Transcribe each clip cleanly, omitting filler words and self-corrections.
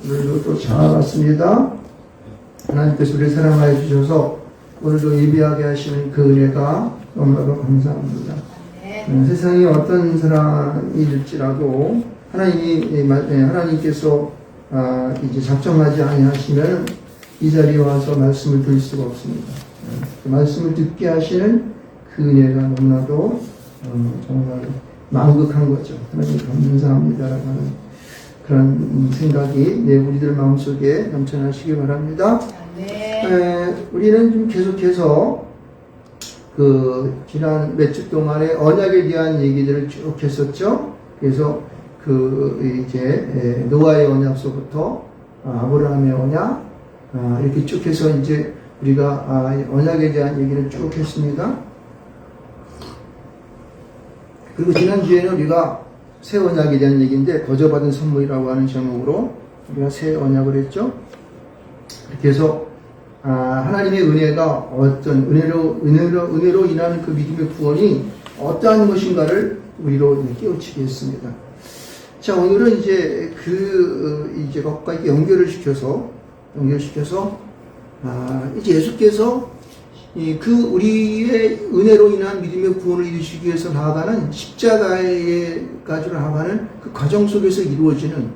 오늘도 또 잘 왔습니다. 하나님께서 우리 사랑하여 주셔서 오늘도 예배하게 하시는 그 은혜가 너무나도 감사합니다. 세상에 어떤 사람일지라도 하나님께서 이제 작정하지 아니하시면 이 자리에 와서 말씀을 들을 수가 없습니다. 그 말씀을 듣게 하시는 그 은혜가 너무나도 정말 만극한 거죠. 하나님 감사합니다라고 하는 그런 생각이 우리들 마음속에 넘쳐나시기 바랍니다. 우리는 좀 계속해서 지난 몇 주 동안에 언약에 대한 얘기들을 쭉 했었죠. 그래서 이제 노아의 언약서부터 아브라함의 언약 이렇게 쭉 해서 이제 우리가 언약에 대한 얘기를 쭉 했습니다. 그리고 지난주에는 우리가 새 언약에 대한 얘기인데 거저받은 선물이라고 하는 제목으로 우리가 새 언약을 했죠. 그렇게 해서 하나님의 은혜가 어떤 은혜로 인한 그 믿음의 구원이 어떠한 것인가를 우리로 깨우치게 했습니다. 자, 오늘은 이제 이제 그것과 연결을 시켜서 이제 예수께서 우리의 은혜로 인한 믿음의 구원을 이루시기 위해서 나아가는 십자가에까지 나아가는 그 과정 속에서 이루어지는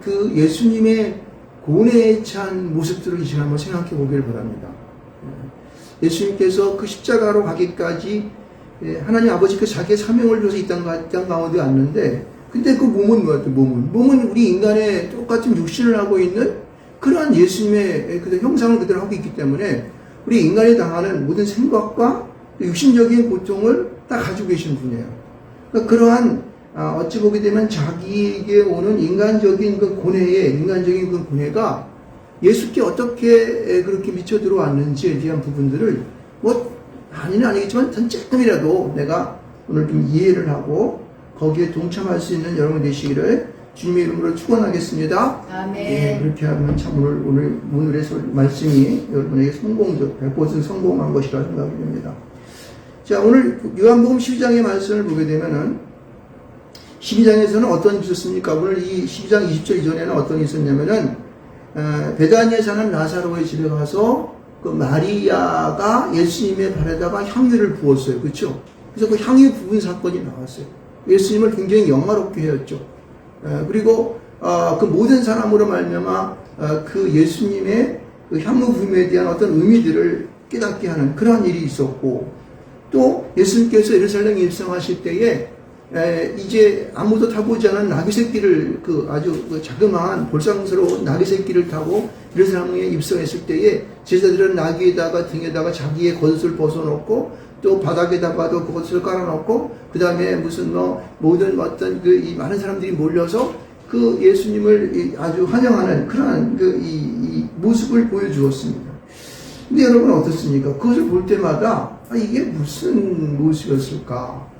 그 예수님의 고뇌에 찬 모습들을 이 시간 한번 생각해 보기를 바랍니다. 예수님께서 그 십자가로 가기까지 하나님 아버지께서 자기의 사명을 줘서 이 땅 가운데 왔는데, 근데 그 몸은 뭐였죠? 몸은 우리 인간의 똑같은 육신을 하고 있는 그러한 예수님의 그 형상을 그대로 하고 있기 때문에 우리 인간이 당하는 모든 생각과 육신적인 고통을 다 가지고 계신 분이에요. 그러니까 그러한 어찌 보게 되면 자기에게 오는 인간적인 그 고뇌가 예수께 어떻게 그렇게 미쳐 들어왔는지에 대한 부분들을 아니는 아니겠지만 조금이라도 내가 오늘 좀 이해를 하고 거기에 동참할 수 있는 여러분 되시기를 주님의 이름으로 축원하겠습니다. 아멘. 예, 그렇게 하면 참 오늘의 말씀이 여러분에게 100% 성공한 것이라 생각이 됩니다. 자, 오늘 요한복음 12장의 말씀을 보게 되면은 12장에서는 어떤 일이 있었습니까? 오늘 이 12장 20절 이전에는 어떤 일이 있었냐면은 베다니에 사는 나사로의 집에 가서 그 마리아가 예수님의 발에다가 향유를 부었어요. 그렇죠? 그래서 그 향유 부은 사건이 나왔어요. 예수님을 굉장히 영화롭게 하였죠. 그리고 그 모든 사람으로 말미암아 그 예수님의 그 향유 부음에 대한 어떤 의미들을 깨닫게 하는 그러한 일이 있었고, 또 예수님께서 예루살렘에 입성하실 때에 이제 아무도 타보지 않은 나귀 새끼를 아주 자그마한 볼상스러운 나귀 새끼를 타고 예루살렘에 입성했을 때에 제자들은 나귀에다가 등에다가 자기의 겉옷을 벗어놓고 또 바닥에다가도 그것을 깔아놓고 그 다음에 모든 어떤 이 많은 사람들이 몰려서 그 예수님을 아주 환영하는 그러한 이 모습을 보여주었습니다. 근데 여러분 어떻습니까? 그것을 볼 때마다 이게 무슨 모습이었을까?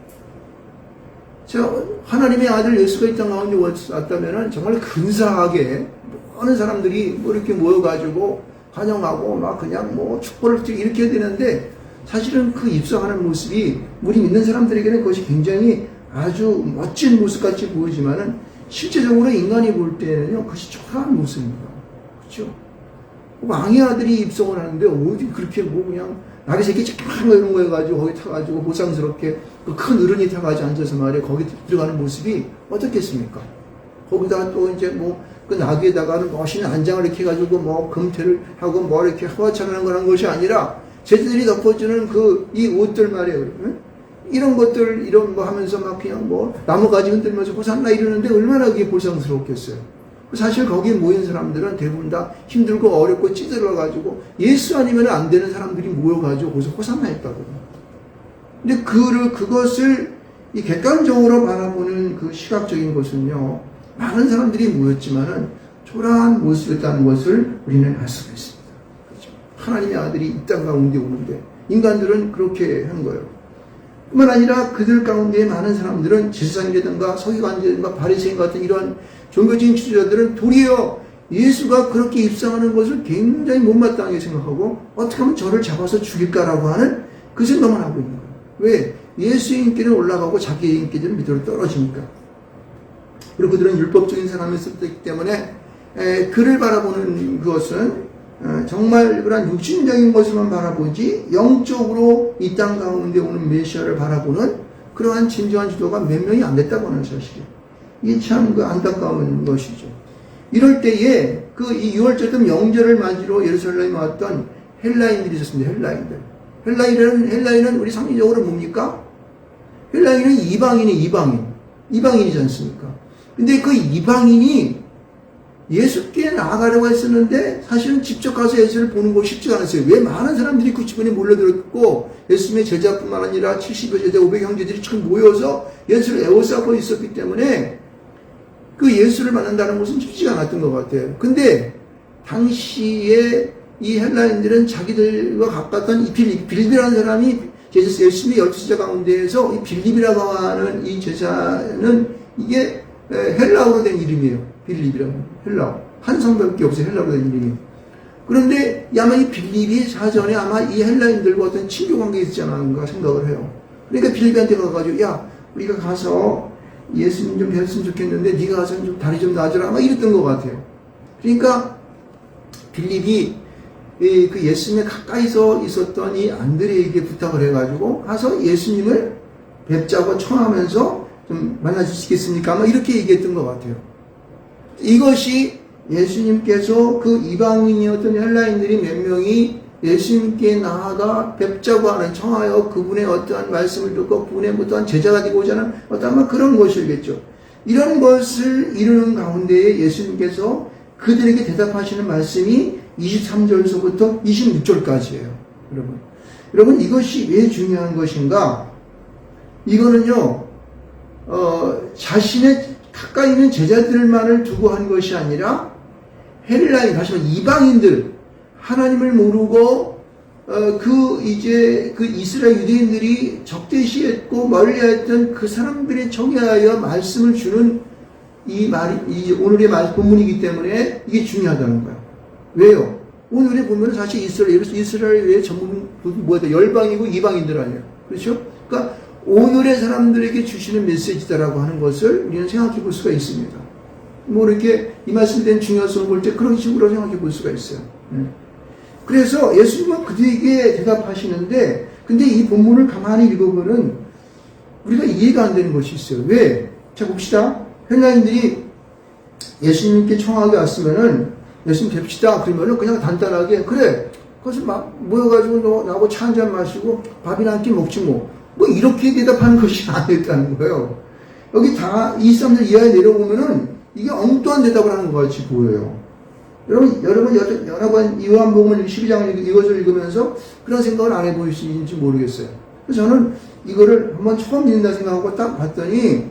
하나님의 아들 예수가 이 땅 가운데 왔다면은 정말 근사하게 많은 사람들이 이렇게 모여가지고 환영하고 그냥 축복을 이렇게 해야 되는데, 사실은 그 입성하는 모습이 우리 믿는 사람들에게는 그것이 굉장히 아주 멋진 모습같이 보이지만은 실제적으로 인간이 볼 때는요, 그것이 초라한 모습입니다. 그렇죠? 왕의 아들이 입성을 하는데 어디 그렇게 그냥 나귀 새끼 쫙 이런 거 해가지고 거기 타가지고 보상스럽게 그 큰 어른이 타가지고 앉아서 말이에요. 거기 들어가는 모습이 어떻겠습니까? 거기다가 또 이제 그 나귀에다가는 멋있는 안장을 이렇게 해가지고 금태를 하고 이렇게 화차하는 거란 것이 아니라 제자들이 덮어주는 이 옷들 말이에요. 응? 이런 것들, 이런 거 하면서 그냥 나무가지 흔들면서 호산나 이러는데 얼마나 그게 볼상스럽겠어요. 사실 거기에 모인 사람들은 대부분 다 힘들고 어렵고 찌들어가지고 예수 아니면 안 되는 사람들이 모여가지고 거기서 호산나 했다거든요. 근데 그것을 이 객관적으로 바라보는 그 시각적인 것은요, 많은 사람들이 모였지만은 초라한 모습이었다는 것을 우리는 알 수가 있습니다. 그렇죠? 하나님의 아들이 이 땅 가운데 오는데 인간들은 그렇게 한 거예요. 뿐만 아니라 그들 가운데 많은 사람들은 제사장이라든가 서기관이라든가 바리새인 같은 이러한 종교적인 지도자들은 도리어 예수가 그렇게 입성하는 것을 굉장히 못마땅하게 생각하고 어떻게 하면 저를 잡아서 죽일까라고 하는 그 생각만 하고 있는 거예요. 왜? 예수의 인기는 올라가고 자기의 인기는 밑으로 떨어지니까. 그리고 그들은 율법적인 사람이었기 때문에 그를 바라보는 것은 정말 그런 육신적인 것을만 바라보지 영적으로 이 땅 가운데 오는 메시아를 바라보는 그러한 진정한 지도가 몇 명이 안 됐다고 하는 사실이에요. 이게 참 그 안타까운 것이죠. 이럴 때에 이 6월절 영절을 맞이로 예루살렘에 왔던 헬라인들이 있었습니다. 헬라인은 우리 상징적으로 뭡니까? 헬라인은 이방인이지 않습니까? 근데 그 이방인이 예수께 나아가려고 했었는데 사실은 직접 가서 예수를 보는 것이 쉽지 않았어요. 왜 많은 사람들이 그 주변에 몰려들었고 예수님의 제자뿐만 아니라 70여 제자 500형제들이 지금 모여서 예수를 에워싸고 있었기 때문에 그 예수를 만난다는 것은 쉽지가 않았던 것 같아요. 근데 당시에 이 헬라인들은 자기들과 가깝던 이 빌립이라는 사람이 예수님의 12제자 가운데에서 이 빌립이라고 하는 이 제자는 이게 헬라어로 된 이름이에요. 빌립이라고. 헬라어. 한 성밖에 없어요. 헬라어로 된 이름이. 그런데 아마 이 빌립이 사전에 아마 이 헬라인들과 어떤 친교 관계가 있지 않았는가 생각을 해요. 그러니까 빌립한테 가가지고 야 우리가 가서 예수님 좀 뵀으면 좋겠는데 네가 가서 좀 다리 좀 놔줘라 아마 이랬던 것 같아요. 그러니까 빌립이 그 예수님의 가까이서 있었던 이 안드레에게 부탁을 해가지고 가서 예수님을 뵙자고 청하면서 좀 만나주시겠습니까? 아마 이렇게 얘기했던 것 같아요. 이것이 예수님께서 그 이방인이었던 헬라인들이 몇 명이 예수님께 나아가 뵙자고 하는 청하여 그분의 어떠한 말씀을 듣고 그분의 어떠한 제자가 되고자 하는 어떠한 그런 것이겠죠. 이런 것을 이루는 가운데에 예수님께서 그들에게 대답하시는 말씀이 23절서부터 26절까지예요. 여러분 이것이 왜 중요한 것인가? 이거는요 자신의 가까이 있는 제자들만을 두고 한 것이 아니라 헬라인, 다시 말해 이방인들, 하나님을 모르고 그 이스라엘 유대인들이 적대시했고 멀리했던 그 사람들의 청하여 말씀을 주는 이 오늘의 본문이기 때문에 이게 중요하다는 거예요. 왜요? 오늘의 본문은 사실 이스라엘의 전부 뭐다 열방이고 이방인들 아니에요. 그렇죠? 그러니까 오늘의 사람들에게 주시는 메시지다라고 하는 것을 우리는 생각해 볼 수가 있습니다. 뭐 이렇게 이 말씀에 대한 중요성을 볼 때 그런 식으로 생각해 볼 수가 있어요. 그래서 예수님은 그들에게 대답하시는데 근데 이 본문을 가만히 읽어보면 우리가 이해가 안 되는 것이 있어요. 왜? 자 봅시다. 헬라인들이 예수님께 청하게 왔으면은 예수님 뵙시다 그러면은 그냥 간단하게 그래 그것을 막 모여가지고 나하고 차 한잔 마시고 밥이나 한 끼 먹지 뭐 이렇게 대답하는 것이 아니었다는 거예요. 여기 다 23절 이하에 내려보면은 이게 엉뚱한 대답을 하는 것 같이 보여요. 여러분 여러 번 요한복음 12장을 이것을 읽으면서 그런 생각을 안 해보시는지 모르겠어요. 그래서 저는 이거를 한번 처음 읽는다 생각하고 딱 봤더니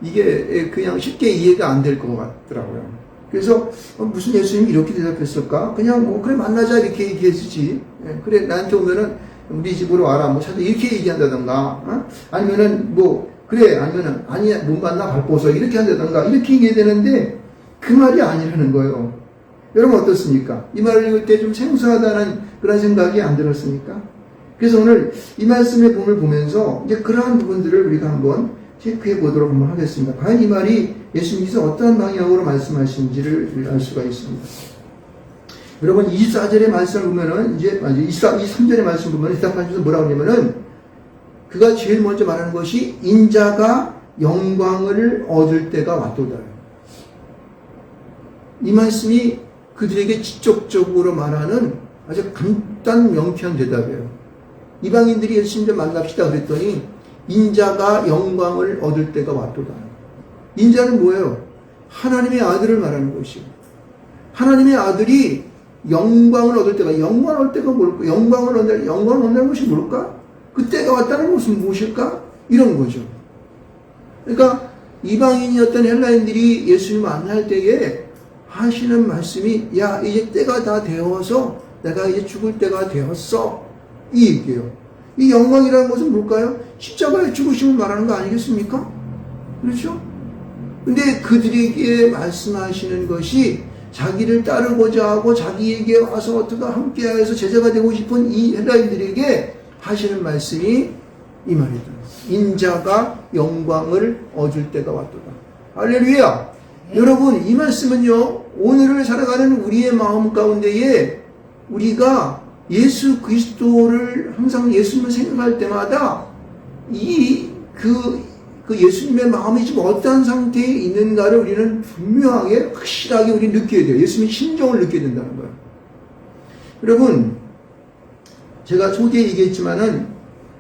이게 그냥 쉽게 이해가 안 될 것 같더라고요. 그래서 무슨 예수님이 이렇게 대답했을까? 그냥 뭐 그래 만나자 이렇게 얘기했지. 그래 나한테 오면은 우리 집으로 와라 뭐 찾아 이렇게 얘기한다던가 아니면은 뭐 그래 아니면은 아니야 못 만나 발 벗어 이렇게 한다던가 이렇게 얘기해야 되는데 그 말이 아니라는 거예요. 여러분 어떻습니까? 이 말을 읽을 때 좀 생소하다는 그런 생각이 안 들었습니까? 그래서 오늘 이 말씀의 본을 보면서 이제 그러한 부분들을 우리가 한번 체크해 보도록 한번 하겠습니다. 과연 이 말이 예수님께서 어떠한 방향으로 말씀하신지를 알 수가 있습니다. 여러분 24절의 말씀을 보면은 이제 23절의 말씀 보면 대답하셔서 뭐라고 하냐면은 그가 제일 먼저 말하는 것이 인자가 영광을 얻을 때가 왔도다. 이 말씀이 그들에게 직접적으로 말하는 아주 간단 명쾌한 대답이에요. 이방인들이 예수님 좀 만납시다 그랬더니 인자가 영광을 얻을 때가 왔도다. 인자는 뭐예요? 하나님의 아들을 말하는 것이에요. 하나님의 아들이 영광을 얻을 때가, 영광을 얻을 때가 뭘까? 영광을 얻는 것이 뭘까? 그때가 왔다는 것은 무엇일까? 이런 거죠. 그러니까 이방인이었던 헬라인들이 예수님을 만날 때에 하시는 말씀이 야 이제 때가 다 되어서 내가 이제 죽을 때가 되었어 이 얘기예요. 이 영광이라는 것은 뭘까요? 십자가의 죽으심을 말하는 거 아니겠습니까? 그렇죠? 근데 그들에게 말씀하시는 것이 자기를 따르고자 하고 자기에게 와서 어떻게 함께하여서 제자가 되고 싶은 이 헬라인들에게 하시는 말씀이 이 말이죠. 인자가 영광을 얻을 때가 왔도다. 할렐루야. 여러분, 이 말씀은요, 오늘을 살아가는 우리의 마음 가운데에 우리가 예수 그리스도를 항상 예수님을 생각할 때마다 그 예수님의 마음이 지금 어떠한 상태에 있는가를 우리는 분명하게 확실하게 우리 느껴야 돼요. 예수님의 심정을 느껴야 된다는 거예요. 여러분, 제가 초기에 얘기했지만은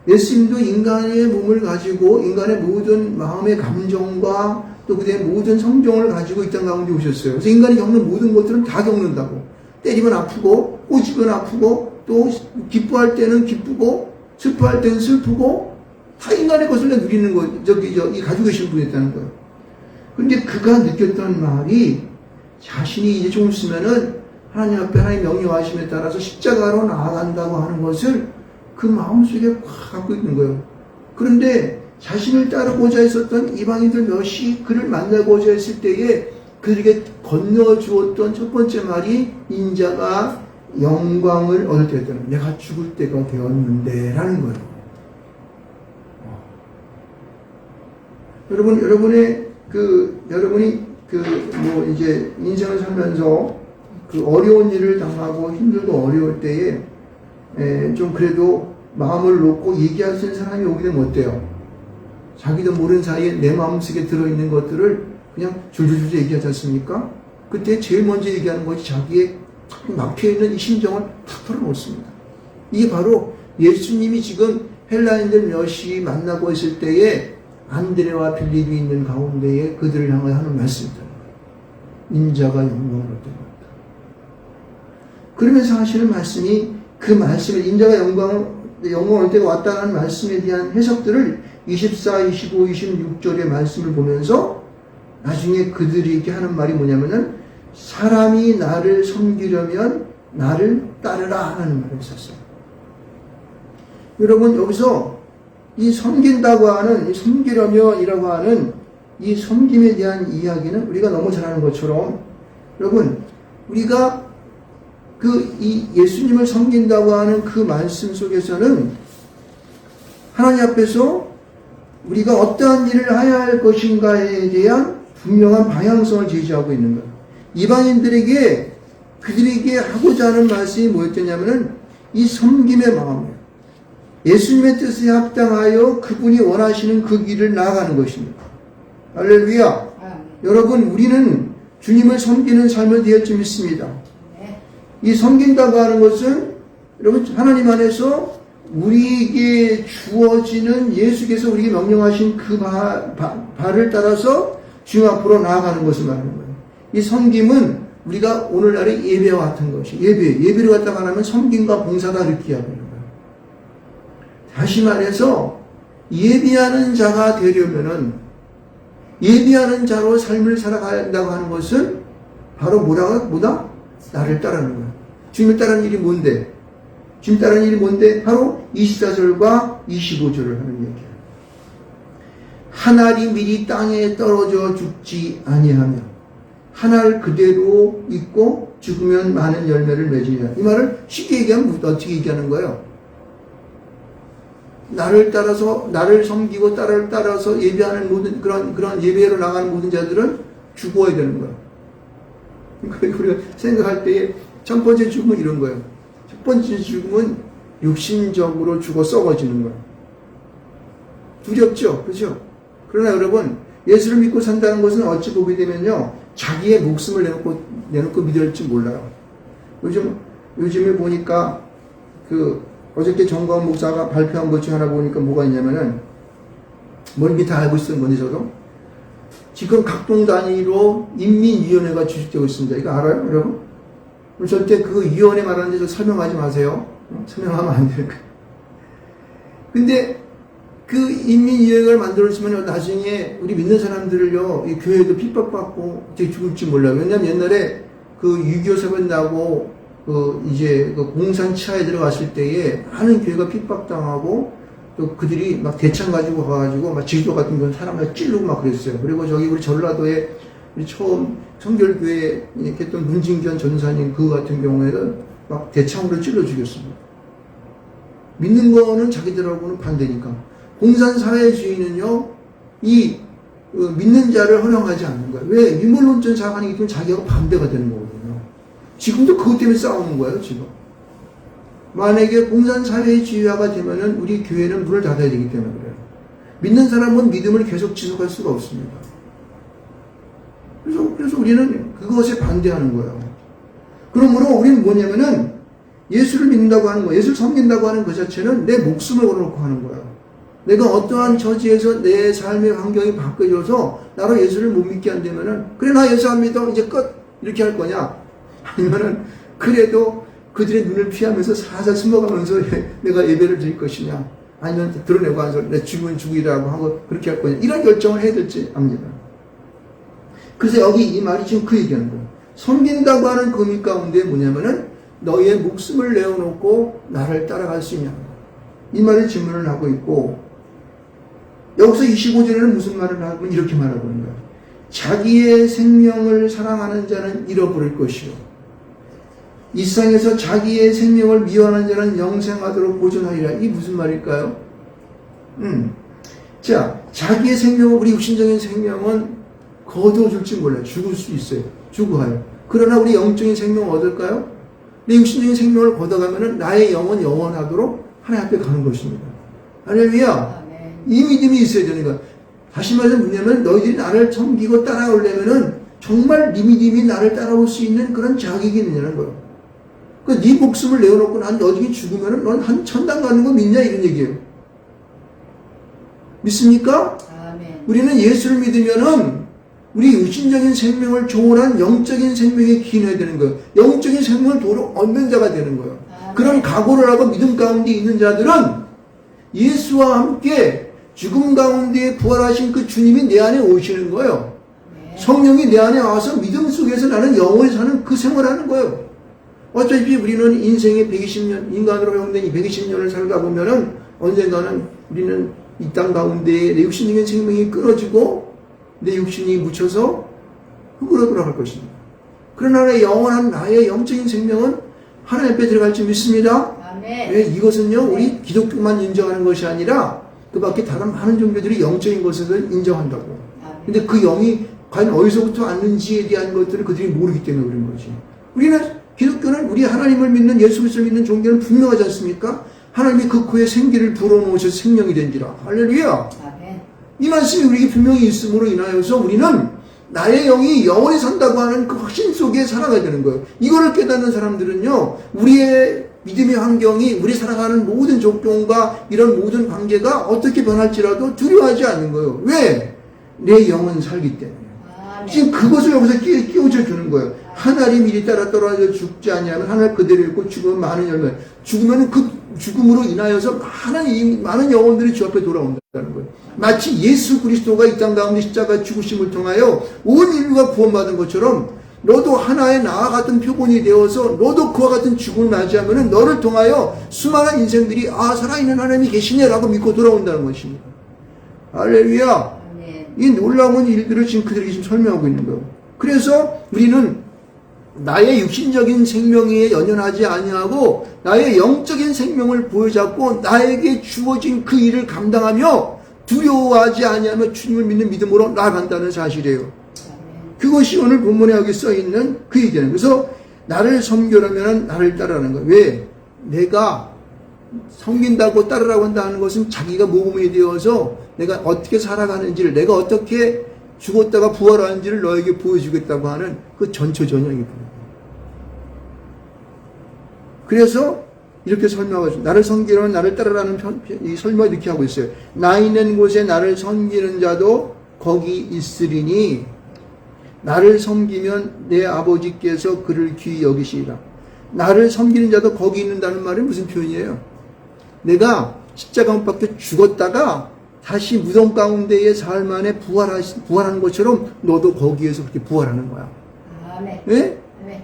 예수님도 인간의 몸을 가지고 인간의 모든 마음의 감정과 또 그의 모든 성정을 가지고 이 땅 가운데 오셨어요. 그래서 인간이 겪는 모든 것들은 다 겪는다고. 때리면 아프고, 꼬집으면 아프고, 또 기뻐할 때는 기쁘고, 슬퍼할 때는 슬프고, 다 인간의 것을 누리는 거, 가지고 계신 분이었다는 거예요. 그런데 그가 느꼈던 말이 자신이 이제 좀 있으면은 하나님 앞에 하나님 명령하심에 따라서 십자가로 나아간다고 하는 것을 그 마음속에 확 갖고 있는 거예요. 그런데 자신을 따르고자 했었던 이방인들 몇이 그를 만나고자 했을 때에 그들에게 건너주었던 첫 번째 말이 인자가 영광을 얻을 때였다는, 내가 죽을 때가 되었는데 라는 거예요. 여러분이 이제 인생을 살면서 그 어려운 일을 당하고 힘들고 어려울 때에 좀 그래도 마음을 놓고 얘기할 수 있는 사람이 오게 되면 어때요? 자기도 모르는 사이에 내 마음속에 들어있는 것들을 그냥 줄줄줄 얘기하지 않습니까? 그때 제일 먼저 얘기하는 것이 자기의 막혀있는 이 심정을 탁 털어놓습니다. 이게 바로 예수님이 지금 헬라인들 몇이 만나고 있을 때에 안드레와 빌립이 있는 가운데에 그들을 향하여 하는 말씀이다. 인자가 영광을 얻게 된다. 그러면서 하시는 말씀이 그 말씀을 인자가 영광을 얻을 때가 왔다는 말씀에 대한 해석들을 24, 25, 26절의 말씀을 보면서 나중에 그들에게 하는 말이 뭐냐면은 사람이 나를 섬기려면 나를 따르라 하는 말을 썼어요. 여러분, 여기서 이 섬긴다고 하는, 이 섬기려면이라고 하는 이 섬김에 대한 이야기는 우리가 너무 잘 아는 것처럼, 여러분, 우리가 이 예수님을 섬긴다고 하는 그 말씀 속에서는 하나님 앞에서 우리가 어떠한 일을 해야 할 것인가에 대한 분명한 방향성을 제시하고 있는 거예요. 이방인들에게, 그들에게 하고자 하는 말씀이 뭐였냐면은 이 섬김의 마음이에요. 예수님의 뜻에 합당하여 그분이 원하시는 그 길을 나아가는 것입니다. 할렐루야. 여러분, 우리는 주님을 섬기는 삶을 되었 줄 믿습니다. 이 섬긴다고 하는 것은 여러분 하나님 안에서 우리에게 주어지는 예수께서 우리에게 명령하신 그 발을 따라서 주님 앞으로 나아가는 것을 말하는 거예요. 이 섬김은 우리가 오늘날의 예배와 같은 것이, 예배를 갖다 말하면 섬김과 봉사다 이렇게 이야기하는 거예요. 다시 말해서 예비하는 자가 되려면은, 예비하는 자로 삶을 살아가야 한다고 하는 것은 바로 뭐다? 나를 따르는 거야. 주님을 따르는 일이 뭔데? 주님 따르는 일이 뭔데? 바로 24절과 25절을 하는 얘기야. 한 알이 미리 땅에 떨어져 죽지 아니하며 한 알 그대로 있고 죽으면 많은 열매를 맺으리라. 이 말을 쉽게 얘기하면 어떻게 얘기하는 거예요? 나를 따라서, 나를 섬기고 나를 따라서 예배하는 모든 그런 예배로 나가는 모든 자들은 죽어야 되는 거야. 그러니까 우리가 생각할 때에 첫 번째 죽음은 이런 거예요. 첫 번째 죽음은 육신적으로 죽어 썩어지는 거예요. 두렵죠? 그죠? 그러나 여러분, 예수를 믿고 산다는 것은 어찌 보게 되면요, 자기의 목숨을 내놓고 믿을지 몰라요. 요즘에 보니까 어저께 정광 목사가 발표한 것 중 하나 보니까 뭐가 있냐면은, 뭔지 다 알고 있었던 건지 저도. 지금 각동 단위로 인민위원회가 주식되고 있습니다. 이거 알아요, 여러분? 절대 그 위원회 말하는데 저 설명하지 마세요. 설명하면 안 될 거예요. 근데 그 인민위원회를 만들었으면 나중에 우리 믿는 사람들을요, 이 교회도 핍박받고 어떻게 죽을지 몰라요. 왜냐면 옛날에 그 6.25 사건 나고 이제 공산 치하에 들어갔을 때에 많은 교회가 핍박당하고 또 그들이 막 대창 가지고 가가지고 막 지도 같은 건 사람을 찌르고 막 그랬어요. 그리고 저기 우리 전라도에 우리 처음 성결교회 이렇게 했던 문진견 전사님 그 같은 경우에는 막 대창으로 찔러 죽였습니다. 믿는 거는 자기들하고는 반대니까. 공산사회주의는요, 이 믿는 자를 허용하지 않는 거예요. 왜? 유물론전 사관이기 때문에 자기하고 반대가 되는 거거든요. 지금도 그것 때문에 싸우는 거예요, 지금. 만약에 공산사회주의화가 되면은 우리 교회는 문을 닫아야 되기 때문에 그래요. 믿는 사람은 믿음을 계속 지속할 수가 없습니다. 그래서 우리는 그것에 반대하는 거예요. 그러므로 우리는 뭐냐면은 예수를 믿는다고 하는 거, 예수를 섬긴다고 하는 그 자체는 내 목숨을 걸어놓고 하는 거예요. 내가 어떠한 처지에서 내 삶의 환경이 바뀌어져서 나로 예수를 못 믿게 한다면은, 그래, 나 예수 안 믿어, 이제 끝! 이렇게 할 거냐? 아니면은, 그래도 그들의 눈을 피하면서 살살 숨어가면서 내가 예배를 드릴 것이냐? 아니면 드러내고 하면서 내 죽으면 죽이라고 하고 그렇게 할 거냐? 이런 결정을 해야 될지 압니다. 그래서 여기 이 말이 지금 그 얘기하는 거예요. 섬긴다고 하는 그 의미 가운데 뭐냐면은 너희의 목숨을 내어놓고 나를 따라갈 수 있냐? 이 말을 질문을 하고 있고, 여기서 25절에는 무슨 말을 하고 이렇게 말하고 있는 거예요. 자기의 생명을 사랑하는 자는 잃어버릴 것이요. 이 세상에서 자기의 생명을 미워하는 자는 영생하도록 보존하리라. 이게 무슨 말일까요? 자, 자기의 생명을, 우리 육신적인 생명은 거둬줄지 몰라요. 죽을 수 있어요. 죽어요. 그러나 우리 영적인 생명을 얻을까요? 내 육신적인 생명을 걷어가면은 나의 영은 영원하도록 하나님 앞에 가는 것입니다. 할렐루야. 이 믿음이 있어야 되는 거야. 다시 말해서 뭐냐면 너희들이 나를 섬기고 따라오려면은 정말 네 믿음이 나를 따라올 수 있는 그런 자격이 있느냐는 거예요. 그러니까 네 목숨을 내어놓고 난 나중에 죽으면은 넌 한 천당 가는 거 믿냐 이런 얘기예요. 믿습니까? 아멘. 우리는 예수를 믿으면은 우리 육신적인 생명을 초월한 영적인 생명에 기인해야 되는 거예요. 영적인 생명을 도로 얻는 자가 되는 거예요. 아멘. 그런 각오를 하고 믿음 가운데 있는 자들은 예수와 함께 죽음 가운데 부활하신 그 주님이 내 안에 오시는 거예요. 네. 성령이 내 안에 와서 믿음 속에서 나는 영원히 사는 그 생활을 하는 거예요. 어차피 우리는 인생의 120년, 인간으로 허용된 이 120년을 살다 보면은 언젠가는 우리는 이 땅 가운데 내 육신적인 생명이 끊어지고 내 육신이 묻혀서 흙으로 돌아갈 것입니다. 그러나 나의 영원한 나의 영적인 생명은 하나님 앞에 들어갈 줄 믿습니다. 아멘. 왜? 이것은요, 우리 기독교만 인정하는 것이 아니라 그 밖에 다른 많은 종교들이 영적인 것을 인정한다고. 근데 그 영이 과연 어디서부터 왔는지에 대한 것들을 그들이 모르기 때문에 그런 거지. 우리는, 기독교는 우리 하나님을 믿는, 예수 그리스도를 믿는 종교는 분명하지 않습니까? 하나님이 그 코에 생기를 불어넣으셔서 생명이 된지라. 할렐루야. 이 말씀이 우리에게 분명히 있음으로 인하여서 우리는 나의 영이 영원히 산다고 하는 그 확신 속에 살아가야 되는 거예요. 이거를 깨닫는 사람들은요, 우리의 믿음의 환경이, 우리 살아가는 모든 조건과 이런 모든 관계가 어떻게 변할지라도 두려워하지 않는 거예요. 왜? 내 영은 살기 때문에. 지금 그것을 여기서 끼워져 주는 거예요. 하늘이 미리 따라 떨어져 죽지 아니하면 하늘 그대로 있고 죽으면 많은 열매. 죽으면 그 죽음으로 인하여서 많은 영혼들이 주 앞에 돌아온다는 거예요. 마치 예수 그리스도가 이 땅 가운데 십자가 죽으심을 통하여 온 인류가 구원받은 것처럼 너도 하나의 나와 같은 표본이 되어서 너도 그와 같은 죽음을 맞이하면 너를 통하여 수많은 인생들이 살아있는 하나님이 계시네라고 믿고 돌아온다는 것입니다. 할렐루야. 이 놀라운 일들을 지금 그들에게 지금 설명하고 있는 거예요. 그래서 우리는 나의 육신적인 생명에 연연하지 아니하고 나의 영적인 생명을 보여잡고 나에게 주어진 그 일을 감당하며 두려워하지 아니하며 주님을 믿는 믿음으로 나아간다는 사실이에요. 그것이 오늘 본문에 여기 써있는 그 얘기예요. 그래서 나를 섬기려면 나를 따르라는 거예요. 왜? 내가 섬긴다고 따르라고 한다는 것은 자기가 모범이 되어서 내가 어떻게 살아가는지를, 내가 어떻게 죽었다가 부활하는지를 너에게 보여주겠다고 하는 그 전초 전형이거든요. 그래서 이렇게 설명하고 있어요. 나를 섬기려면 나를 따르라는 이 설명을 이렇게 하고 있어요. 나 있는 곳에 나를 섬기는 자도 거기 있으리니 나를 섬기면 내 아버지께서 그를 귀히 여기시리라. 나를 섬기는 자도 거기 있는다는 말은 무슨 표현이에요? 내가 십자가 못 박혀 죽었다가 다시 무덤 가운데의 삶 안에 부활하는 것처럼 너도 거기에서 그렇게 부활하는 거야. 아멘. 네? 아멘.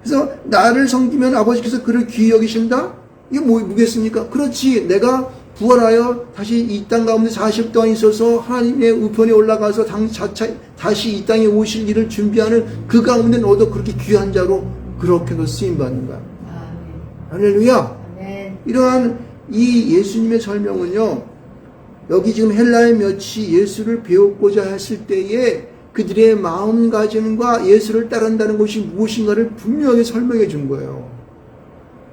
그래서 나를 섬기면 아버지께서 그를 귀히 여기신다? 이게 뭐겠습니까? 그렇지. 내가 부활하여 다시 이 땅 가운데 40 동안 있어서 하나님의 우편에 올라가서 다시 이 땅에 오실 일을 준비하는 그 가운데 너도 그렇게 귀한 자로 그렇게도 쓰임받는 거야. 아멘. 할렐루야. 아멘. 이러한 이 예수님의 설명은요, 여기 지금 헬라의 몇이 예수를 배우고자 했을 때에 그들의 마음가짐과 예수를 따른다는 것이 무엇인가를 분명하게 설명해 준 거예요.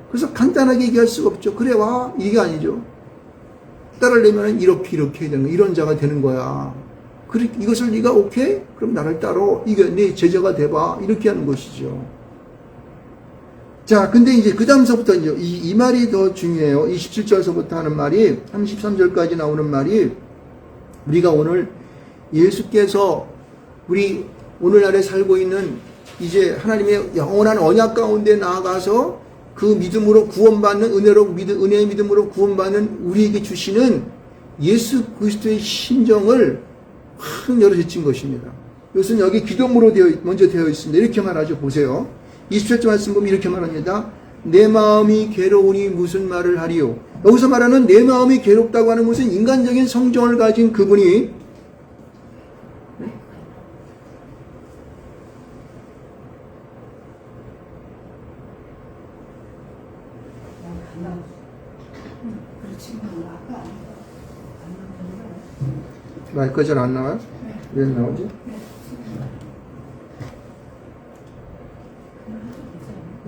그래서 간단하게 얘기할 수가 없죠. 그래 와 이게 아니죠. 따르려면 이렇게 해야 되는 거야. 이런 자가 되는 거야. 그래 이것을 네가 오케이? 그럼 나를 따로 이게 네 제자가 돼봐. 이렇게 하는 것이죠. 자, 근데 이제 그 다음서부터 이제 이 말이 더 중요해요. 27절서부터 하는 말이 33절까지 나오는 말이 우리가 오늘 예수께서 우리 오늘날에 살고 있는 이제 하나님의 영원한 언약 가운데 나아가서 그 믿음으로 구원받는 은혜의 믿음으로 구원받는 우리에게 주시는 예수 그리스도의 심정을 확 열어제친 것입니다. 이것은 여기 기도문으로 먼저 되어 있습니다. 이렇게 말하죠. 보세요. 27절 말씀 보면 이렇게 말합니다. 내 마음이 괴로우니 무슨 말을 하리요. 여기서 말하는 내 마음이 괴롭다고 하는 것은 인간적인 성정을 가진 그분이 마이크 잘 안 나와요? 왜 나오지?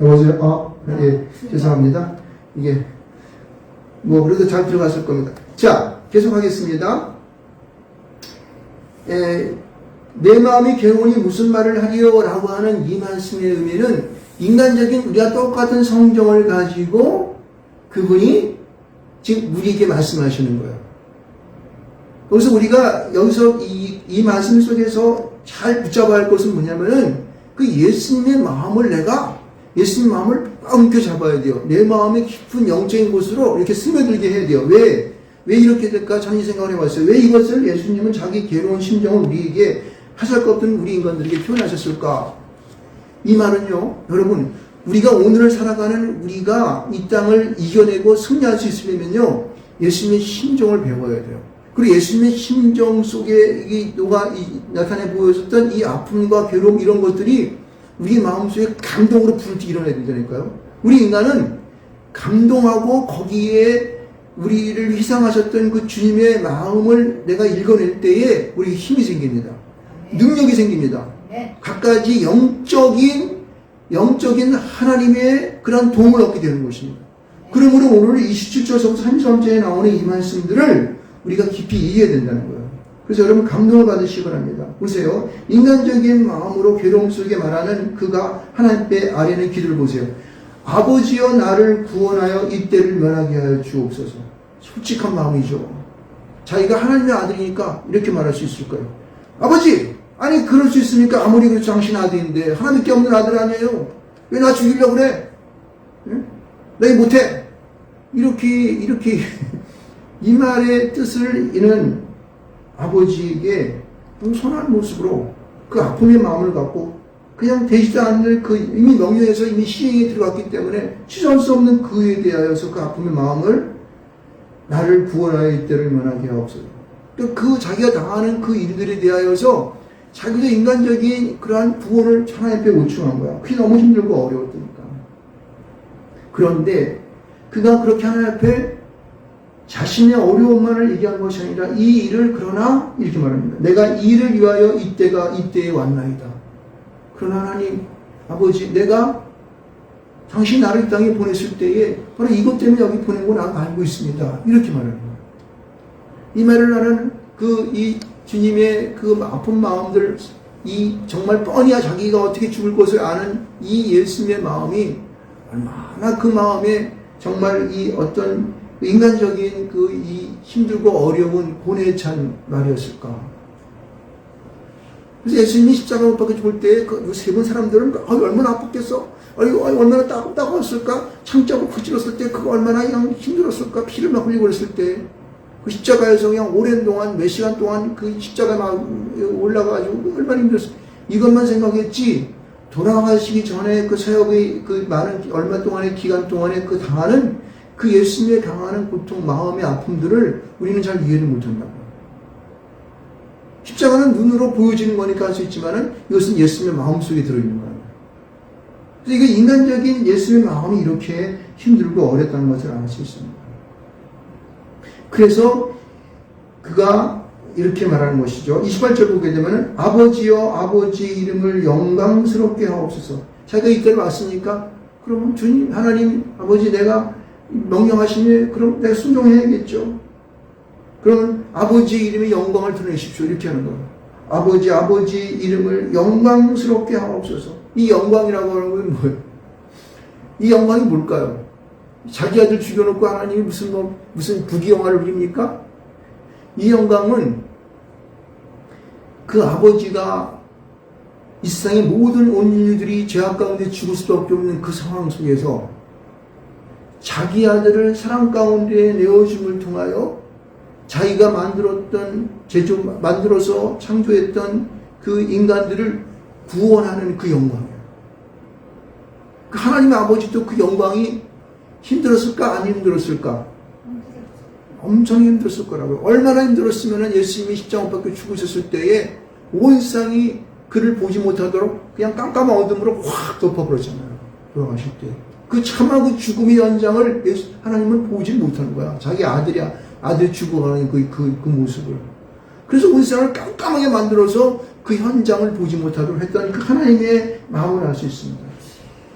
여보세요? 예, 죄송합니다. 이게, 그래도 잘 들어갔을 겁니다. 자, 계속하겠습니다. 내 마음이 괴로우니 무슨 말을 하리요? 라고 하는 이 말씀의 의미는 인간적인 우리가 똑같은 성정을 가지고 그분이 지금 우리에게 말씀하시는 거예요. 여기서 우리가 여기서 이 말씀 속에서 잘 붙잡아야 할 것은 뭐냐면은 그 예수님의 마음을 예수님 마음을 꽉 잡아야 돼요. 내 마음의 깊은 영적인 곳으로 이렇게 스며들게 해야 돼요. 왜 이렇게 될까? 저는 이 생각을 해봤어요. 왜 이것을 예수님은 자기 괴로운 심정을 우리에게 하실 것 없던 우리 인간들에게 표현하셨을까? 이 말은요, 여러분, 우리가 오늘을 살아가는 우리가 이 땅을 이겨내고 승리할 수 있으려면요, 예수님의 심정을 배워야 돼요. 그리고 예수님의 심정 속에 나타내 보여줬던 이 아픔과 괴로움 이런 것들이 우리 마음속에 감동으로 불을 일어나야 된다니까요. 우리 인간은 감동하고 거기에 우리를 희생하셨던 그 주님의 마음을 내가 읽어낼 때에 우리에게 힘이 생깁니다. 능력이 생깁니다. 갖가지 영적인 하나님의 그런 도움을 얻게 되는 것입니다. 그러므로 오늘 27절부터 33절에 나오는 이 말씀들을 우리가 깊이 이해해야 된다는 거예요. 그래서 여러분 감동을 받으시기 바랍니다. 보세요. 인간적인 마음으로 괴로움 속에 말하는 그가 하나님께 아뢰는 기도를 보세요. 아버지여 나를 구원하여 이때를 면하게 하여 주옵소서. 솔직한 마음이죠. 자기가 하나님의 아들이니까 이렇게 말할 수 있을 거예요. 아버지! 아니 그럴 수 있으니까 아무리 그래도 당신 아들인데 하나님께 없는 아들 아니에요. 왜 나 죽이려고 그래? 응? 나 이거 못해. 이렇게 이 말의 뜻을 이는 아버지에게 선한 모습으로 그 아픔의 마음을 갖고 그냥 되지도 않는 이미 명령에서 이미 시행에 들어갔기 때문에 취소할 수 없는 그에 대하여서 그 아픔의 마음을 나를 구원하여 이때를 면하게 하옵소서. 그 자기가 당하는 그 일들에 대하여서 자기도 인간적인 그러한 구원을 하나님 앞에 요청한 거야. 그게 너무 힘들고 어려웠으니까. 그런데 그가 그렇게 하나님 앞에 자신의 어려움만을 얘기한 것이 아니라 이 일을 그러나 이렇게 말합니다. 내가 이 일을 위하여 이때에 왔나이다. 그러나 하나님 아버지 내가 당신 나를 이 땅에 보냈을 때에 바로 이것 때문에 여기 보낸 거 나도 알고 있습니다. 이렇게 말하는 거예요. 이 말을 나는 이 주님의 그 아픈 마음들 정말 뻔히야 자기가 어떻게 죽을 것을 아는 이 예수님의 마음이 얼마나 그 마음에 정말 이 어떤 인간적인 이 힘들고 어려운 고뇌에 찬 말이었을까. 그래서 예수님이 십자가 못 박혀 죽을 때 그 세 번 사람들은 얼마나 아팠겠어? 얼마나 따가웠을까? 창자고 찔렀을 때 그거 얼마나 그냥 힘들었을까? 피를 막 흘리고 그랬을 때 그 십자가에서 그냥 오랜 동안 몇 시간 동안 그 십자가에 막 올라가가지고 얼마나 힘들었어. 이것만 생각했지 돌아가시기 전에 그 사역의 그 많은 얼마 동안의 기간 동안에 그 당하는 그 예수님의 당하는 고통, 마음의 아픔들을 우리는 잘 이해를 못한다고. 십자가는 눈으로 보여지는 거니까 할 수 있지만은 이것은 예수님의 마음속에 들어있는 거예요. 그래서 이게 인간적인 예수님의 마음이 이렇게 힘들고 어렵다는 것을 알 수 있습니다. 그래서 그가 이렇게 말하는 것이죠. 28절 보게 되면 아버지여 아버지 이름을 영광스럽게 하옵소서. 자기가 이때를 왔으니까 그러면 주님 하나님 아버지 내가 명령하시니 그럼 내가 순종해야겠죠. 그러면 아버지 이름의 영광을 드러내십시오. 이렇게 하는 거예요. 아버지 이름을 영광스럽게 하옵소서. 이 영광이라고 하는 건 뭐예요? 이 영광이 뭘까요? 자기 아들 죽여놓고 하나님이 무슨 부귀영화를 누립니까? 이 영광은 그 아버지가 이 세상의 모든 온 인류들이 죄악 가운데 죽을 수밖에 없는 그 상황 속에서 자기 아들을 사랑 가운데 내어줌을 통하여 자기가 만들어서 창조했던 그 인간들을 구원하는 그 영광이에요. 그 하나님의 아버지도 그 영광이 힘들었을까? 안 힘들었을까? 엄청 힘들었을 거라고요. 얼마나 힘들었으면 예수님이 십자가 못 박혀 죽으셨을 때에 온 세상이 그를 보지 못하도록 그냥 깜깜한 어둠으로 확 덮어버렸잖아요. 돌아가실 때. 그 참하고 죽음의 현장을 하나님은 보지 못하는 거야. 자기 아들이 죽어가는 그 모습을. 그래서 온 세상을 깜깜하게 만들어서 그 현장을 보지 못하도록 했던 그 하나님의 마음을 알 수 있습니다.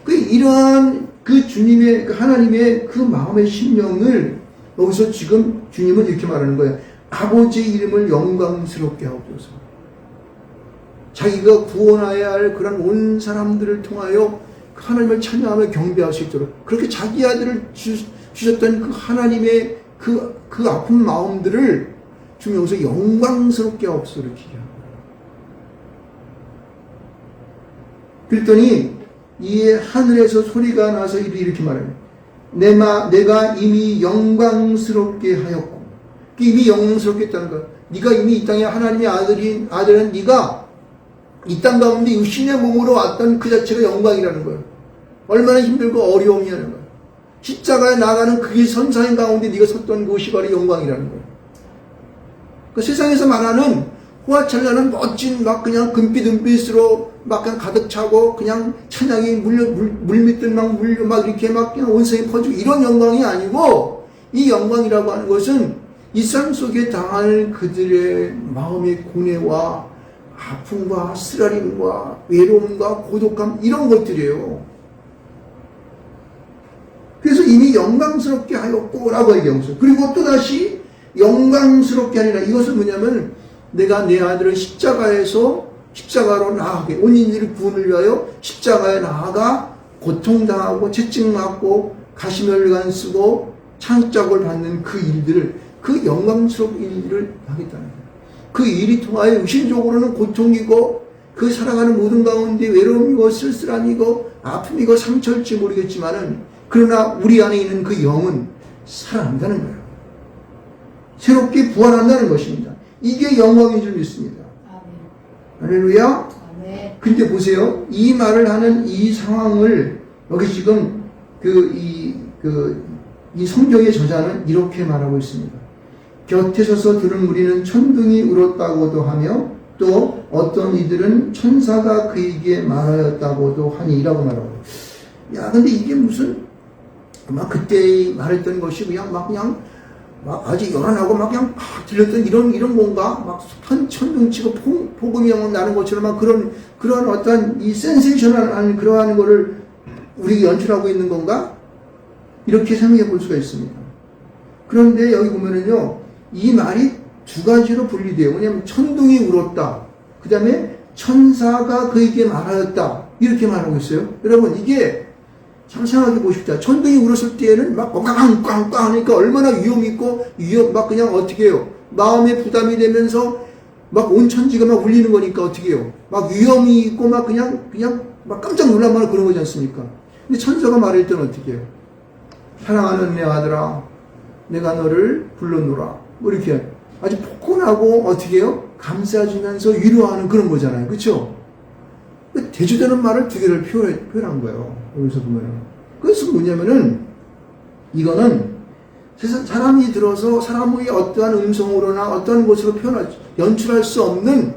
이러한 그 주님의, 그 하나님의 그 마음의 심령을 여기서 지금 주님은 이렇게 말하는 거예요. 아버지의 이름을 영광스럽게 하옵소서. 자기가 구원해야 할 그런 온 사람들을 통하여 하나님을 찬양하며 경배할 수 있도록 그렇게 자기 아들을 주셨던 그 하나님의 그 아픈 마음들을 지금 여기서 영광스럽게 하옵소서 이렇게 얘기합니다. 그랬더니 이 하늘에서 소리가 나서 이렇게 말해요. 내가 이미 영광스럽게 하였고, 이미 영광스럽게 했다는 거야. 네가 이미 이 땅에 하나님의 아들은 네가 이 땅 가운데 육신의 몸으로 왔던 그 자체가 영광이라는 거예요. 얼마나 힘들고 어려움이라는 거예요. 십자가에 나가는 그게 선사인 가운데 네가 섰던 그것이 바로 영광이라는 거예요. 그 세상에서 말하는 호화찬란한 멋진 막 그냥 금빛으로 막 그냥 가득 차고 그냥 찬양이 물밑들 막 이렇게 막 그냥 온 세상에 퍼지고 이런 영광이 아니고 이 영광이라고 하는 것은 이 삶 속에 당할 그들의 마음의 고뇌와 아픔과 쓰라림과 외로움과 고독감 이런 것들이에요. 그래서 이미 영광스럽게 하였고 라고 얘기하고 그리고 또다시 영광스럽게 하니라. 이것은 뭐냐면 내가 내 아들을 십자가로 나아가게 온 인류를 구원을 위하여 십자가에 나아가 고통당하고 채찍맞고 가시면류관 쓰고 창작을 받는 그 일들을 그 영광스러운 일들을 하겠다는 거예요. 그 일이 통하여 육신적으로는 고통이고 그 살아가는 모든 가운데 외로움이고 쓸쓸함이고 아픔이고 상처일지 모르겠지만은 그러나 우리 안에 있는 그 영은 살아난다는 거예요. 새롭게 부활한다는 것입니다. 이게 영광인 줄 믿습니다. 할렐루야. 근데 보세요. 이 말을 하는 이 상황을 여기 지금 이 성경의 저자는 이렇게 말하고 있습니다. 곁에 서서 들은 무리는 천둥이 울었다고도 하며 또 어떤 이들은 천사가 그에게 말하였다고도 하니라고 말하고. 야, 근데 이게 무슨 막 그때 말했던 것이 그냥 아주 연한하고 막 그냥 들렸던 이런 뭔가 막 천둥치고 폭음이 나는 것처럼 막 그런 어떤 이 센세이션한 그러한 거를 우리가 연출하고 있는 건가? 이렇게 생각해 볼 수가 있습니다. 그런데 여기 보면은요, 이 말이 두 가지로 분리돼요. 왜냐하면 천둥이 울었다. 그 다음에 천사가 그에게 말하였다. 이렇게 말하고 있어요. 여러분, 이게 참 생각해 보십시오. 천둥이 울었을 때에는 막 꽝꽝꽝꽝 하니까 얼마나 위험이 있고, 막 그냥 어떻게 해요? 마음에 부담이 되면서 막 온 천지가 막 울리는 거니까 어떻게 해요? 막 위험이 있고 막 그냥 막 깜짝 놀랄 그런 거지 않습니까? 근데 천사가 말할 때는 어떻게 해요? 사랑하는 내 아들아, 내가 너를 불러노라. 뭐 이렇게 아주 포근하고 어떻게 해요? 감싸주면서 위로하는 그런 거잖아요. 그렇죠? 대조되는 말을 두 개를 표현한 거예요. 여기서 보면은. 그것은 뭐냐면은 이거는 세상 사람이 들어서 사람의 어떠한 음성으로나 어떠한 것으로 연출할 수 없는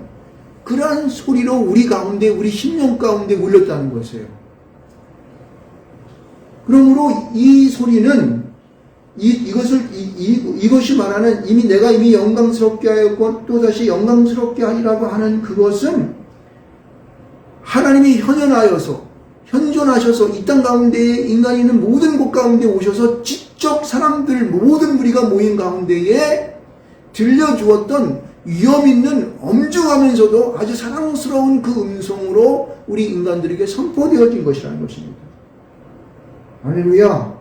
그러한 소리로 우리 가운데, 우리 심령 가운데 울렸다는 것이에요. 그러므로 이 소리는 이것이 말하는 내가 이미 영광스럽게 하였고 또다시 영광스럽게 하리라고 하는 그것은 하나님이 현존하셔서 이 땅 가운데에 인간이 있는 모든 곳 가운데 오셔서 직접 사람들 모든 무리가 모인 가운데에 들려주었던 위험 있는 엄중하면서도 아주 사랑스러운 그 음성으로 우리 인간들에게 선포되어진 것이라는 것입니다. 할렐루야.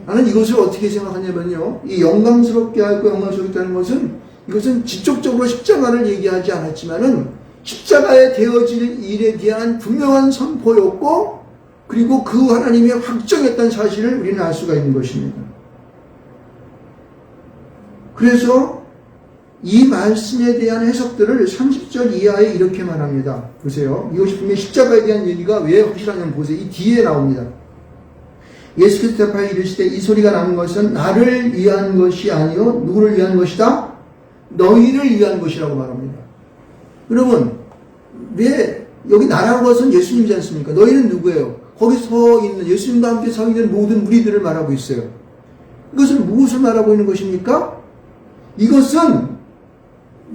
나는 이것을 어떻게 생각하냐면요, 이 영광스럽게 하고 영광스럽다는 것은 이것은 직접적으로 십자가를 얘기하지 않았지만은 십자가에 되어질 일에 대한 분명한 선포였고, 그리고 그 하나님이 확정했던 사실을 우리는 알 수가 있는 것입니다. 그래서 이 말씀에 대한 해석들을 30절 이하에 이렇게 말합니다. 보세요. 이것이 분명히 십자가에 대한 얘기가 왜 확실하냐면 보세요. 이 뒤에 나옵니다. 예수께서 대답하여 이르시되 이 소리가 나는 것은 나를 위한 것이 아니요 누구를 위한 것이다? 너희를 위한 것이라고 말합니다. 여러분, 왜 여기 나라는 것은 예수님이지 않습니까? 너희는 누구예요? 거기 서 있는 예수님과 함께 서 있는 모든 무리들을 말하고 있어요. 이것은 무엇을 말하고 있는 것입니까? 이것은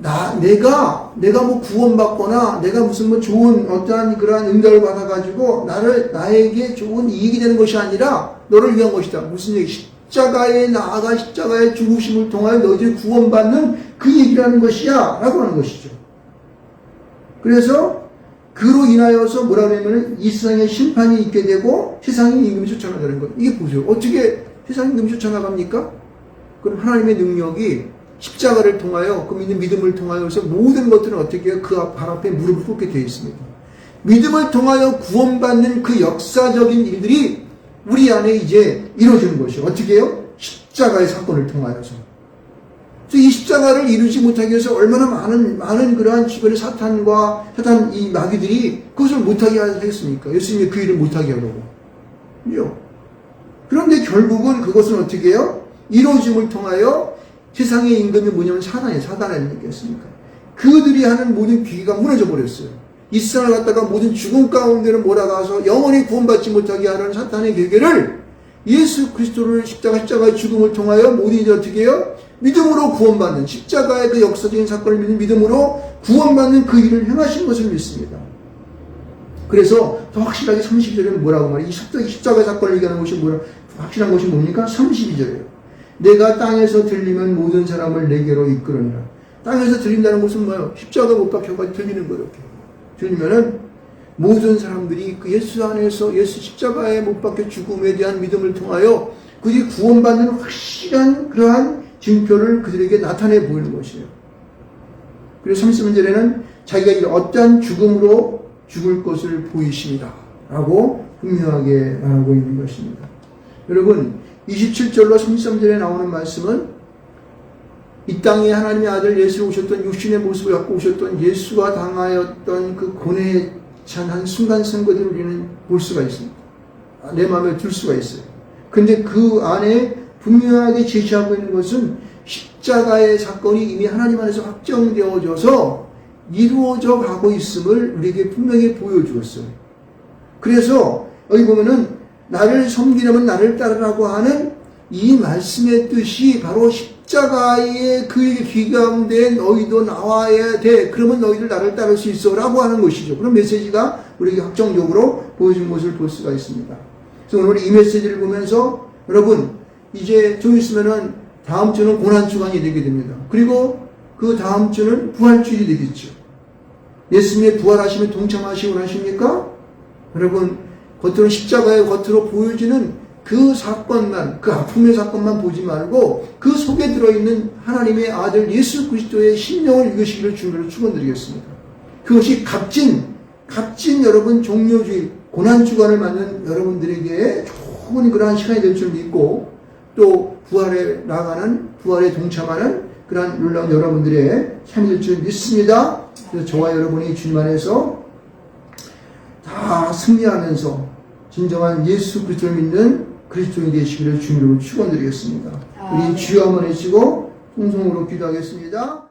내가 뭐 구원받거나 내가 무슨 뭐 좋은 어떠한 그러한 응답을 받아가지고 나에게 좋은 이익이 되는 것이 아니라 너를 위한 것이다. 무슨 얘기? 십자가에 나아가 십자가의 죽으심을 통하여 너희들이 구원받는 그 얘기라는 것이야 라고 하는 것이죠. 그래서 그로 인하여서 뭐라 그러냐면 이 세상에 심판이 있게 되고 세상의 임금이 쫓아나가는 것. 이게 보세요. 어떻게 세상의 임금이 쫓아나갑니까? 그럼 하나님의 능력이 십자가를 통하여 그 믿음을 통하여서 모든 것들은 어떻게 해요? 그 발 앞에 무릎을 꿇게 되어 있습니다. 믿음을 통하여 구원받는 그 역사적인 일들이 우리 안에 이제 이루어지는 것이에요. 어떻게 해요? 십자가의 사건을 통하여서. 그래서 이 십자가를 이루지 못하기 위해서 얼마나 많은 그러한 주변의 사탄 이 마귀들이 그것을 못하게 하겠습니까? 예수님이 그 일을 못하게 하려고. 그죠? 그런데 결국은 그것은 어떻게 해요? 이루어짐을 통하여 세상의 임금이 뭐냐면 사단을 얘기했습니까? 그들이 하는 모든 비기가 무너져 버렸어요. 이 세상을 갖다가 모든 죽음 가운데를 몰아가서 영원히 구원받지 못하게 하는 사탄의 계계를 예수 그리스도를 십자가의 죽음을 통하여 모든 이들 어떻게 해요? 믿음으로 구원받는 십자가의 그 역사적인 사건을 믿는 믿음으로 구원받는 그 일을 행하신 것을 믿습니다. 그래서 더 확실하게 32절에는 뭐라고 말해요? 이 십자가의 사건을 얘기하는 것이 확실한 것이 뭡니까? 32절이에요. 내가 땅에서 들리면 모든 사람을 내게로 이끌으니라. 땅에서 들린다는 것은 뭐예요? 십자가 못 박혀가지고 들리는 거예요. 이렇게. 들리면은 모든 사람들이 그 예수 안에서 예수 십자가에 못 박혀 죽음에 대한 믿음을 통하여 그들이 구원받는 확실한 그러한 증표를 그들에게 나타내 보이는 것이에요. 그래서 33절에는 자기가 어떠한 죽음으로 죽을 것을 보이십니다. 라고 분명하게 말하고 있는 것입니다. 여러분, 27절로 33절에 나오는 말씀은 이 땅에 하나님의 아들 예수 오셨던 육신의 모습을 갖고 오셨던 예수가 당하였던 그 고뇌에 찬 한 순간선거들을 우리는 볼 수가 있습니다. 내 마음에 들 수가 있어요. 근데 그 안에 분명하게 제시하고 있는 것은 십자가의 사건이 이미 하나님 안에서 확정되어져서 이루어져 가고 있음을 우리에게 분명히 보여주었어요. 그래서 여기 보면은 나를 섬기려면 나를 따르라고 하는 이 말씀의 뜻이 바로 십자가의 그 길 가운데 너희도 나와야 돼. 그러면 너희들 나를 따를 수 있어. 라고 하는 것이죠. 그런 메시지가 우리에게 확정적으로 보여진 것을 볼 수가 있습니다. 그래서 오늘 이 메시지를 보면서 여러분, 이제 좀 있으면은 다음 주는 고난주간이 되게 됩니다. 그리고 그 다음 주는 부활주일이 되겠죠. 예수님의 부활하심에 동참하시고 하십니까? 여러분, 겉으로 십자가의 겉으로 보여지는 그 사건만, 그 아픔의 사건만 보지 말고 그 속에 들어있는 하나님의 아들 예수 그리스도의 심령을 읽으시기를 주님으로 축원드리겠습니다. 그것이 값진 여러분 종료주의 고난주간을 맞는 여러분들에게 좋은 그러한 시간이 될 줄 믿고 또 부활에 나가는 부활에 동참하는 그러한 놀라운 여러분들의 삶이 될 줄 믿습니다. 그래서 저와 여러분이 주님 안에서 다 승리하면서 진정한 예수 그리스도를 믿는 그리스도인이 되시기를 주님으로 축원드리겠습니다. 우리 주여 한번 해주시고 통성으로 기도하겠습니다.